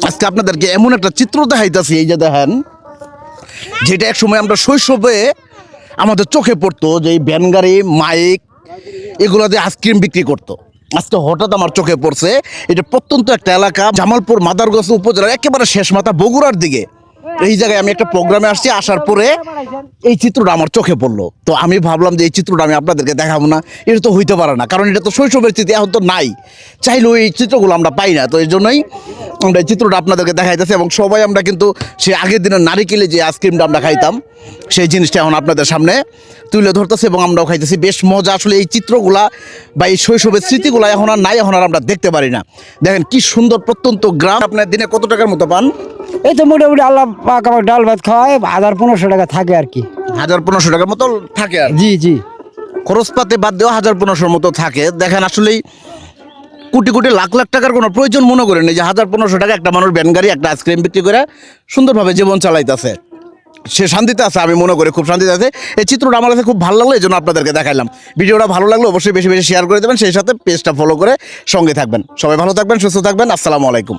আজকে আপনাদেরকে এমন একটা চিত্র দেখাইতেছি, এই যে দেখেন, যেটা এক সময় আমরা শৈশবে আমাদের চোখে পড়তো, যে এই ভ্যান গাড়ি, মাইক, এগুলো দিয়ে আইসক্রিম বিক্রি করতো। আজকে হঠাৎ আমার চোখে পড়ছে, এটা প্রত্যন্ত একটা এলাকা, জামালপুর মাদারগঞ্জ উপজেলার একেবারে শেষ মাথা বগুড়ার দিকে। এই জায়গায় আমি একটা প্রোগ্রামে আসছি, আসার পরে এই চিত্রটা আমার চোখে পড়লো। তো আমি ভাবলাম যে এই চিত্রটা আমি আপনাদেরকে দেখাবো না, এটা তো হইতে পারে না, কারণ এটা তো শৈশবের স্মৃতি, এখন তো নাই, চাইলেও এই চিত্রগুলো আমরা পাই না। তো এই জন্যই আমরা এই চিত্রটা আপনাদেরকে দেখাইতেছি, এবং সবাই আমরা কিন্তু সেই আগের দিনের নারিকেলে যে আইসক্রিমটা আমরা খাইতাম, সেই জিনিসটা এখন আপনাদের সামনে তুলে ধরতেছে এবং আমরাও খাইতেছি। বেশ মজা। আসলে এই চিত্রগুলা বা এই শৈশবের স্মৃতিগুলো এখন আর নাই, এখন আর আমরা দেখতে পারি না। দেখেন কি সুন্দর প্রত্যন্ত গ্রাম। আপনার দিনে কত টাকার মতো পান? এই তো মোটামুটি আল্লাহ পাক আমার ডাল ভাত খাওয়ায় 1000-1500 টাকা থাকে আর কি। 1000-1500 টাকার মতো থাকে। আর জি জি, খরচপাতি বাদ দেওয়া 1000-1500 মতো থাকে। দেখেন আসলেই কোটি কোটি লাখ লাখ টাকার কোনো প্রয়োজন মনে করেন এই যে 1000-1500 টাকা একটা মানুষ ভ্যান গাড়ি, একটা আইসক্রিম বিক্রি করে সুন্দরভাবে জীবন চালাইতেছে, সে শান্তিতে আছে। আমি মনে করি খুব শান্তিতে আছে। এই চিত্রটা আমার কাছে খুব ভালো লাগলো, এই জন্য আপনাদেরকে দেখাইলাম। ভিডিওটা ভালো লাগলো অবশ্যই বেশি বেশি শেয়ার করে দেবেন, সেই সাথে পেজটা ফলো করে সঙ্গে থাকবেন। সবাই ভালো থাকবেন, সুস্থ থাকবেন। আসসালামু আলাইকুম।